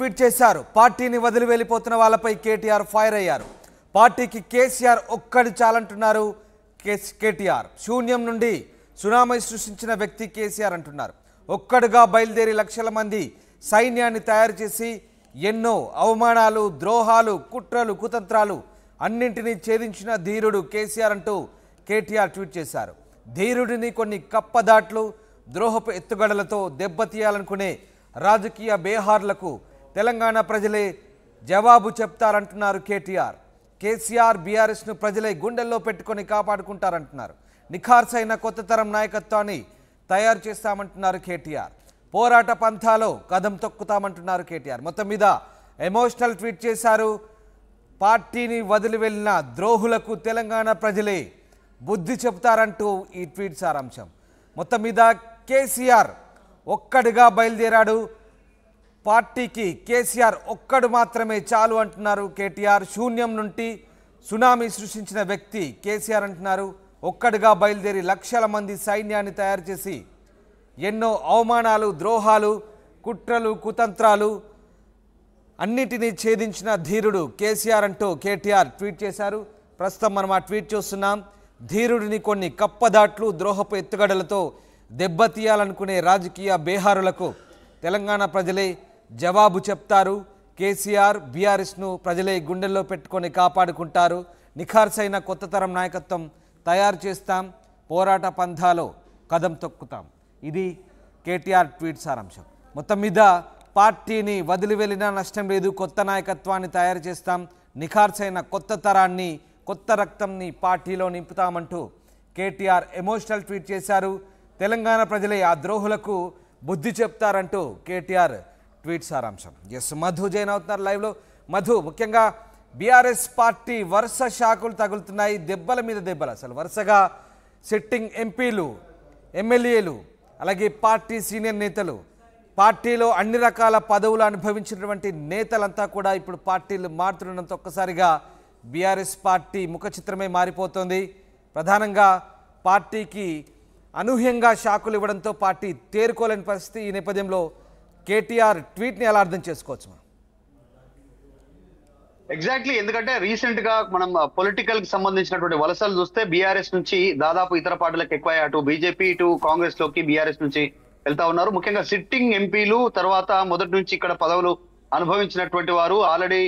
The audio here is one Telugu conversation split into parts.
ట్వీట్ చేశారు. పార్టీని వదిలి వెళ్ళిపోతున్న వాళ్ళపై కేటీఆర్ ఫైర్ అయ్యారు. పార్టీకి కేసీఆర్ ఒక్కడు చాలంటున్నారు కేటీఆర్. శూన్యం నుండి సునామీ సృష్టించిన వ్యక్తి కేసీఆర్ అంటున్నారు. ఒక్కడుగా బయలుదేరి లక్షల మంది సైన్యాన్ని తయారు చేసి ఎన్నో అవమానాలు, ద్రోహాలు, కుట్రలు, కుతంత్రాలు అన్నింటినీ ఛేదించిన ధీరుడు కేసీఆర్ అంటూ కేటీఆర్ ట్వీట్ చేశారు. ధీరుడిని కొన్ని కప్పదాట్లు, ద్రోహపు ఎత్తుగడలతో దెబ్బతీయాలనుకునే రాజకీయ బేహార్లకు తెలంగాణ ప్రజలే జవాబు చెప్తారంటున్నారు కేటీఆర్. కేసీఆర్ బీఆర్ఎస్ను ప్రజలే గుండెల్లో పెట్టుకొని కాపాడుకుంటారంటున్నారు. నిఖార్సైన కొత్త తరం నాయకత్వాన్ని తయారు చేస్తామంటున్నారు కేటీఆర్. పోరాట పంథాలో కదం తొక్కుతామంటున్నారు కేటీఆర్. మొత్తం మీద ఎమోషనల్ ట్వీట్ చేశారు. పార్టీని వదిలి వెళ్ళిన ద్రోహులకు తెలంగాణ ప్రజలే బుద్ధి చెబుతారంటూ ఈ ట్వీట్ సారాంశం. మొత్తం మీద కేసీఆర్ ఒక్కడిగా బయలుదేరాడు. పార్టీకి కేసీఆర్ ఒక్కడు మాత్రమే చాలు అంటున్నారు కేటీఆర్. శూన్యం నుండి సునామీ సృష్టించిన వ్యక్తి కేసీఆర్ అంటున్నారు. ఒక్కడిగా బయలుదేరి లక్షల మంది సైన్యాన్ని తయారు చేసి ఎన్నో అవమానాలు, ద్రోహాలు, కుట్రలు, కుతంత్రాలు అన్నిటినీ ఛేదించిన ధీరుడు కేసీఆర్ అంటూ కేటీఆర్ ట్వీట్ చేశారు. ప్రస్తుతం మనం ఆ ట్వీట్ చూస్తున్నాం. ధీరుడిని కొన్ని కప్పదాట్లు, ద్రోహపు ఎత్తుగడలతో దెబ్బతీయాలనుకునే రాజకీయ బేహారులకు తెలంగాణ ప్రజలే జవాబు చెప్తారు. కేసీఆర్ బీఆర్ఎస్ను ప్రజలే గుండెల్లో పెట్టుకొని కాపాడుకుంటారు. నిఖార్సైన కొత్త తరం నాయకత్వం తయారు చేస్తాం, పోరాట పంథాలో కదం తొక్కుతాం. ఇది కేటీఆర్ ట్వీట్ సారాంశం. మొత్తం మీద పార్టీని వదిలి వెళ్ళినా నష్టం లేదు, కొత్త నాయకత్వాన్ని తయారు చేస్తాం, నిఖార్సైన కొత్త తరాన్ని, కొత్త రక్తంని పార్టీలో నింపుతామంటూ కేటీఆర్ ఎమోషనల్ ట్వీట్ చేశారు. తెలంగాణ ప్రజలే ఆ ద్రోహులకు బుద్ధి చెప్తారంటూ కేటీఆర్ ట్వీట్ సారాంశం. ఎస్, మధు జైన్ అవుతున్నారు లైవ్లో. మధు, ముఖ్యంగా బీఆర్ఎస్ పార్టీ వరుస షాకులు తగులుతున్నాయి, దెబ్బల మీద దెబ్బలు. అసలు వరుసగా సిట్టింగ్ ఎంపీలు, ఎమ్మెల్యేలు, అలాగే పార్టీ సీనియర్ నేతలు, పార్టీలో అన్ని రకాల పదవులు అనుభవించినటువంటి నేతలంతా కూడా ఇప్పుడు పార్టీలు మారుతుండడంతో ఒక్కసారిగా బీఆర్ఎస్ పార్టీ ముఖ చిత్రమే మారిపోతుంది. ప్రధానంగా పార్టీకి అనూహ్యంగా షాకులు ఇవ్వడంతో పార్టీ తేరుకోలేని పరిస్థితి. ఈ నేపథ్యంలో కేటీఆర్ ట్వీట్ని ఎలా అర్థం చేసుకోవచ్చు? ఎగ్జాక్ట్లీ, ఎందుకంటే రీసెంట్ గా మనం పొలిటికల్ కి సంబంధించినటువంటి వలసలు చూస్తే బీఆర్ఎస్ నుంచి దాదాపు ఇతర పార్టీలకు ఎక్కువ, అటు బీజేపీ ఇటు కాంగ్రెస్ లోకి బీఆర్ఎస్ నుంచి వెళ్తా ఉన్నారు. ముఖ్యంగా సిట్టింగ్ ఎంపీలు, తర్వాత మొదటి నుంచి ఇక్కడ పదవులు అనుభవించినటువంటి వారు, ఆల్రెడీ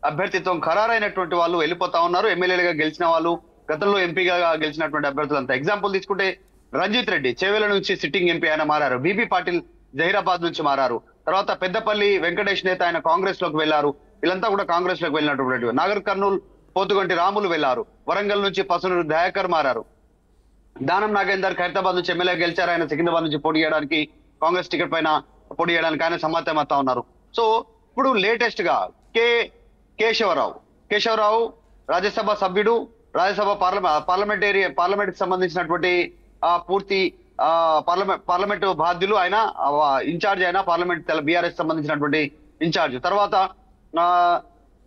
అభ్యర్థిత్వం ఖరారైనటువంటి వాళ్ళు వెళ్ళిపోతా ఉన్నారు. ఎమ్మెల్యేలుగా గెలిచిన వాళ్ళు, గతంలో ఎంపీగా గెలిచినటువంటి అభ్యర్థులంతా. ఎగ్జాంపుల్ తీసుకుంటే రంజిత్ రెడ్డి చేవెల నుంచి సిట్టింగ్ ఎంపీ ఆయన మారారు. బీబీ పాటిల్ జహీరాబాద్ నుంచి మారారు. తర్వాత పెద్దపల్లి వెంకటేష్ నేత ఆయన కాంగ్రెస్ లోకి వెళ్లారు. వీళ్ళంతా కూడా కాంగ్రెస్ లోకి వెళ్ళినటువంటి. నాగర్ కర్నూల్ పోతుగంటి రాములు వెళ్లారు. వరంగల్ నుంచి పసునూరు దయాకర్ మారారు. దానం నాగేందర్ ఖైరతాబాద్ నుంచి ఎమ్మెల్యే గెలిచారు. ఆయన సికింద్రాబాద్ నుంచి పోటీ చేయడానికి, కాంగ్రెస్ టికెట్ పైన పోటీ చేయడానికి ఆయన సమాయత్తమవుతా ఉన్నారు. సో ఇప్పుడు లేటెస్ట్ గా కేశవరావు రాజ్యసభ సభ్యుడు, రాజ్యసభ పార్లమెంట్ కి సంబంధించినటువంటి పూర్తి పార్లమెంట్ బాధ్యులు ఆయన, ఇన్ఛార్జ్ అయినా పార్లమెంట్ బీఆర్ఎస్ సంబంధించినటువంటి ఇన్ఛార్జ్. తర్వాత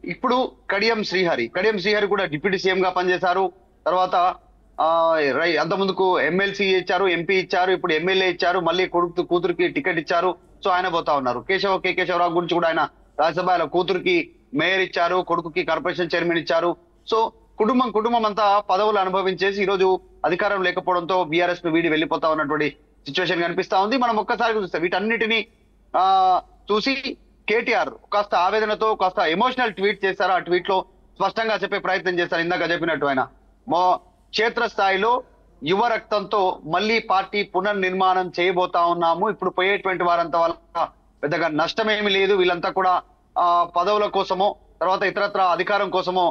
ఇప్పుడు కడియం శ్రీహరి కూడా డిప్యూటీ సీఎం గా పనిచేశారు. తర్వాత అంత ముందుకు ఎమ్మెల్సీ ఇచ్చారు, ఎంపీ ఇచ్చారు, ఇప్పుడు ఎమ్మెల్యే ఇచ్చారు, మళ్ళీ కూతురికి టికెట్ ఇచ్చారు. సో ఆయన పోతా ఉన్నారు. కేశవరావు గురించి కూడా ఆయన రాజ్యసభ కూతురికి మేయర్ ఇచ్చారు, కొడుకుకి కార్పొరేషన్ చైర్మన్ ఇచ్చారు. సో కుటుంబం అంతా పదవులు అనుభవించేసి ఈ రోజు అధికారం లేకపోవడంతో బీఆర్ఎస్ ను వీడి వెళ్ళిపోతా ఉన్నటువంటి సిచ్యువేషన్ కనిపిస్తా ఉంది. మనం ఒక్కసారి చూస్తే వీటన్నిటిని చూసి కేటీఆర్ కాస్త ఆవేదనతో కాస్త ఎమోషనల్ ట్వీట్ చేశారు. ఆ ట్వీట్ లో స్పష్టంగా చెప్పే ప్రయత్నం చేశారు. ఇందాక చెప్పినట్టు ఆయన క్షేత్రస్థాయిలో యువ రక్తంతో మళ్ళీ పార్టీ పునర్నిర్మాణం చేయబోతా ఉన్నాము. ఇప్పుడు పోయేటువంటి వారంతా వల్ల పెద్దగా నష్టమేమి లేదు. వీళ్ళంతా కూడా పదవుల కోసమో తర్వాత ఇతరత్ర అధికారం కోసమో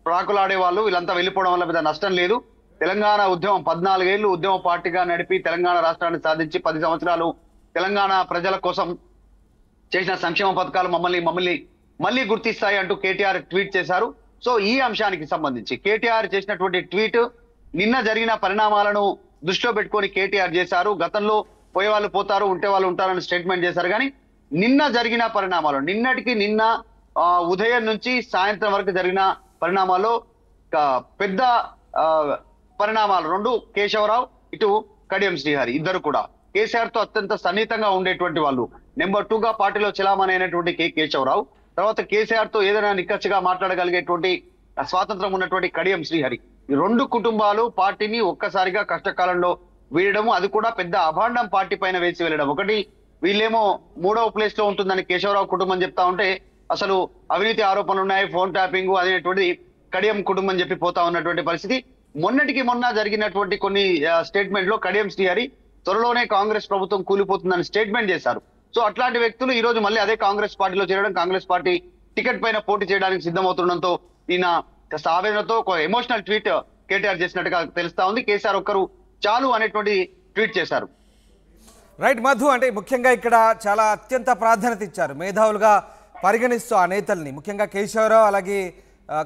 ప్రాకులాడే వాళ్ళు, వీళ్ళంతా వెళ్ళిపోవడం వల్ల పెద్ద నష్టం లేదు. తెలంగాణ ఉద్యమం 14 ఏళ్లు ఉద్యమ పార్టీగా నడిపి తెలంగాణ రాష్ట్రాన్ని సాధించి 10 సంవత్సరాలు తెలంగాణ ప్రజల కోసం చేసిన సంక్షేమ పథకాలు మళ్ళీ గుర్తిస్తాయి అంటూ కేటీఆర్ ట్వీట్ చేశారు. సో ఈ అంశానికి సంబంధించి కేటీఆర్ చేసినటువంటి ట్వీట్ నిన్న జరిగిన పరిణామాలను దృష్టిలో పెట్టుకొని కేటీఆర్ చేశారు. గతంలో పోయే వాళ్ళు పోతారు, ఉంటే వాళ్ళు ఉంటారని స్టేట్మెంట్ చేశారు. కానీ నిన్న జరిగిన పరిణామాలు, నిన్న ఉదయం నుంచి సాయంత్రం వరకు జరిగిన పరిణామాల్లో పెద్ద పరిణామాలు రెండు. కేశవరావు, ఇటు కడియం శ్రీహరి ఇద్దరు కూడా కేసీఆర్ తో అత్యంత సన్నిహితంగా ఉండేటువంటి వాళ్ళు. నెంబర్ 2 గా పార్టీలో చలామణి అయినటువంటి కేశవరావు, తర్వాత కేసీఆర్ తో ఏదైనా నిక్కచ్చిగా మాట్లాడగలిగేటువంటి స్వాతంత్రం ఉన్నటువంటి కడియం శ్రీహరి, ఈ రెండు కుటుంబాలు పార్టీని ఒక్కసారిగా కష్టకాలంలో వీడడము, అది కూడా పెద్ద అభాండం పార్టీ పైన వేసి వెళ్ళడం. ఒకటి వీళ్ళేమో 3వ ప్లేస్ లో ఉంటుందని కేశవరావు కుటుంబం చెప్తా ఉంటే, అసలు అవినీతి ఆరోపణలు ఉన్నాయి, ఫోన్ ట్యాపింగ్ అనేటువంటి కడియం కుటుంబం చెప్పి పోతా ఉన్నటువంటి పరిస్థితి. మొన్నటికి మొన్న జరిగినటువంటి కొన్ని స్టేట్మెంట్ లో కడియం శ్రీహరి త్వరలోనే కాంగ్రెస్ ప్రభుత్వం కూలిపోతుందని స్టేట్మెంట్ చేశారు. సో అట్లాంటి వ్యక్తులు ఈ రోజు మళ్ళీ అదే కాంగ్రెస్ పార్టీలో చేరడం, కాంగ్రెస్ పార్టీ టికెట్ పైన పోటీ చేయడానికి సిద్ధమవుతుండడంతో ఈయన కాస్త ఆవేదనతో ఒక ఎమోషనల్ ట్వీట్ కేటీఆర్ చేసినట్టుగా తెలుస్తా ఉంది. కేసీఆర్ ఒక్కరు చాలు అనేటువంటి ట్వీట్ చేశారు. రైట్ మధు, అంటే ముఖ్యంగా ఇక్కడ చాలా అత్యంత ప్రాధాన్యత ఇచ్చారు, మేధావులుగా పరిగణిస్తూ ఆ నేతల్ని, ముఖ్యంగా కేశవరావు అలాగే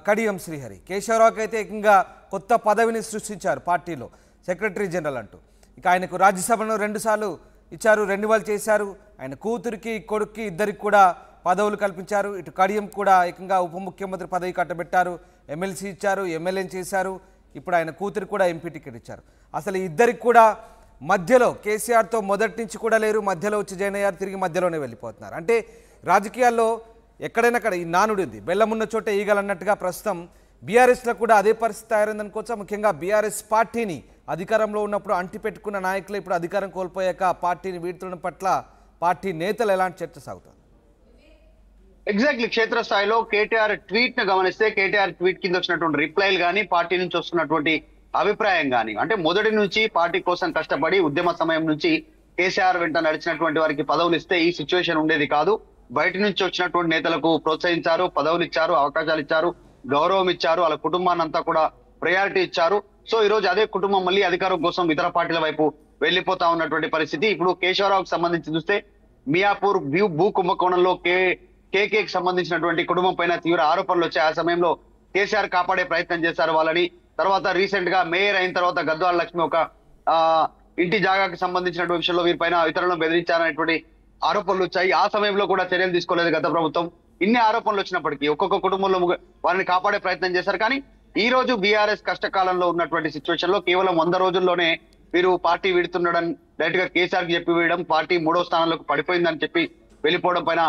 కడియం శ్రీహరి. కేశవరావుకి అయితే ఏకంగా కొత్త పదవిని సృష్టించారు పార్టీలో, సెక్రటరీ జనరల్ అంటూ. ఇక ఆయనకు రాజ్యసభను 2 సార్లు ఇచ్చారు, రెన్యువల్ చేశారు. ఆయన కూతురికి కొడుక్కి ఇద్దరికి కూడా పదవులు కల్పించారు. ఇటు కడియం కూడా ఏకంగా ఉప ముఖ్యమంత్రి పదవి కట్టబెట్టారు, ఎమ్మెల్సీ ఇచ్చారు, ఎమ్మెల్యేని చేశారు. ఇప్పుడు ఆయన కూతురికి కూడా ఎంపీ టికెట్ ఇచ్చారు. అసలు ఇద్దరికి కూడా మధ్యలో కేసీఆర్తో మొదటి నుంచి కూడా లేరు, మధ్యలో వచ్చి జాయిన్ అయ్యారు, తిరిగి మధ్యలోనే వెళ్ళిపోతున్నారు. అంటే రాజకీయాల్లో ఎక్కడైనా అక్కడ ఈ నానుడు ఉంది, బెల్లమున్న చోట ఈగలన్నట్టుగా ప్రస్తుతం బీఆర్ఎస్లో కూడా అదే పరిస్థితి తయారైందనుకోవచ్చా. ముఖ్యంగా బీఆర్ఎస్ పార్టీని అధికారంలో ఉన్నప్పుడు అంటిపెట్టుకున్న నాయకులు ఇప్పుడు అధికారం కోల్పోయాక పార్టీని వీడుతున్న పట్ల పార్టీ నేతలు ఎలాంటి చర్చ సాగుతుంది? ఎగ్జాక్ట్లీ క్షేత్రస్థాయిలో కేటీఆర్ ట్వీట్ ను గమనిస్తే, కేటీఆర్ ట్వీట్ కింద వచ్చినటువంటి రిప్లైలు కానీ, పార్టీ నుంచి వస్తున్నటువంటి అభిప్రాయం కానీ, అంటే మొదటి నుంచి పార్టీ కోసం కష్టపడి ఉద్యమ సమయం నుంచి కేసీఆర్ వెంట నడిచినటువంటి వారికి పదవులు ఇస్తే ఈ సిచ్యువేషన్ ఉండేది కాదు. బయట నుంచి వచ్చినటువంటి నేతలకు ప్రోత్సహించారు, పదవులు ఇచ్చారు, అవకాశాలు ఇచ్చారు, గౌరవం ఇచ్చారు, వాళ్ళ కుటుంబాన్ని అంతా కూడా ప్రయారిటీ ఇచ్చారు. సో ఈ రోజు అదే కుటుంబం మళ్ళీ అధికారం కోసం ఇతర పార్టీల వైపు వెళ్లిపోతా ఉన్నటువంటి పరిస్థితి. ఇప్పుడు కేశవరావుకి సంబంధించి చూస్తే మియాపూర్ భూ కుంభకోణంలో కేకేకి సంబంధించినటువంటి కుటుంబం పైన తీవ్ర ఆరోపణలు వచ్చాయి. ఆ సమయంలో కేసీఆర్ కాపాడే ప్రయత్నం చేశారు వాళ్ళని. తర్వాత రీసెంట్ గా మేయర్ అయిన తర్వాత గద్వాల లక్ష్మి ఒక ఇంటి జాగాకి సంబంధించినటువంటి విషయంలో వీరిపైన ఇతరులను బెదిరించారనేటువంటి ఆరోపణలు వచ్చాయి. ఆ సమయంలో కూడా చర్యలు తీసుకోలేదు గత ప్రభుత్వం. ఇన్ని ఆరోపణలు వచ్చినప్పటికీ ఒక్కొక్క కుటుంబంలో వారిని కాపాడే ప్రయత్నం చేశారు. కానీ ఈ రోజు బీఆర్ఎస్ కష్టకాలంలో ఉన్నటువంటి సిచ్యువేషన్ లో కేవలం 100 రోజుల్లోనే వీరు పార్టీ విడుతుండడం, డైరెక్ట్ గా కేసీఆర్ కి చెప్పి వేయడం, పార్టీ 3వ స్థానంలోకి పడిపోయిందని చెప్పి వెళ్ళిపోవడం పైన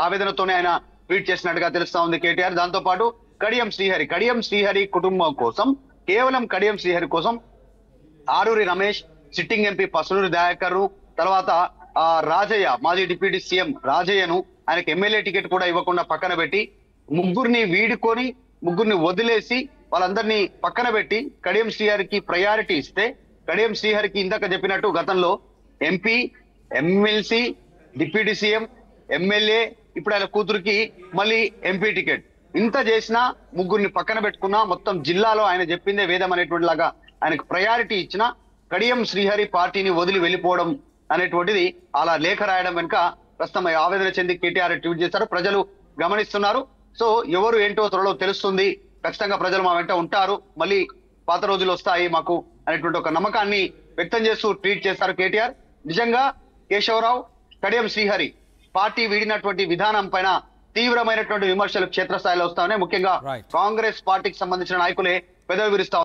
ఆవేదనతోనే ఆయన ట్వీట్ చేసినట్టుగా తెలుస్తా ఉంది కేటీఆర్. దాంతో పాటు కడియం శ్రీహరి కుటుంబం కోసం, కేవలం కడియం శ్రీహరి కోసం ఆరూరి రమేష్, సిట్టింగ్ ఎంపీ పసునూరి దయాకర్, తర్వాత రాజయ్య, మాజీ డిప్యూటీ సీఎం రాజయ్యను ఆయనకు ఎమ్మెల్యే టికెట్ కూడా ఇవ్వకుండా పక్కన పెట్టి, ముగ్గురిని వీడుకొని ముగ్గురిని వదిలేసి వాళ్ళందరినీ పక్కన పెట్టి కడియం శ్రీహరికి ప్రయారిటీ ఇస్తే, కడియం శ్రీహరికి ఇందాక చెప్పినట్టు గతంలో MP, MLC, deputy CM, MLA, ఇప్పుడు ఆయన కూతురికి మళ్ళీ ఎంపీ టికెట్, ఇంత చేసినా ముగ్గురిని పక్కన పెట్టుకున్నా మొత్తం జిల్లాలో ఆయన చెప్పిందే వేదం అనేటువంటి లాగా ఆయనకు ప్రయారిటీ ఇచ్చిన కడియం శ్రీహరి పార్టీని వదిలి వెళ్ళిపోవడం అనేటువంటిది అలా లేఖ రాయడం వెనుక ప్రస్తుతం ఆవేదన చెంది కేటీఆర్ ట్వీట్ చేశారు. ప్రజలు గమనిస్తున్నారు. సో ఎవరు ఏంటో త్వరలో తెలుస్తుంది. ఖచ్చితంగా ప్రజలు మా వెంట ఉంటారు, మళ్ళీ పాత రోజులు వస్తాయి మాకు అనేటువంటి ఒక నమ్మకాన్ని వ్యక్తం చేస్తూ ట్వీట్ చేశారు కేటీఆర్. నిజంగా కేశవరావు, కడియం శ్రీహరి పార్టీ వీడినటువంటి విధానం పైన తీవ్రమైనటువంటి విమర్శలు క్షేత్రస్థాయిలో వస్తా ఉన్నాయి. ముఖ్యంగా కాంగ్రెస్ పార్టీకి సంబంధించిన నాయకులే పెదవి విరుస్తా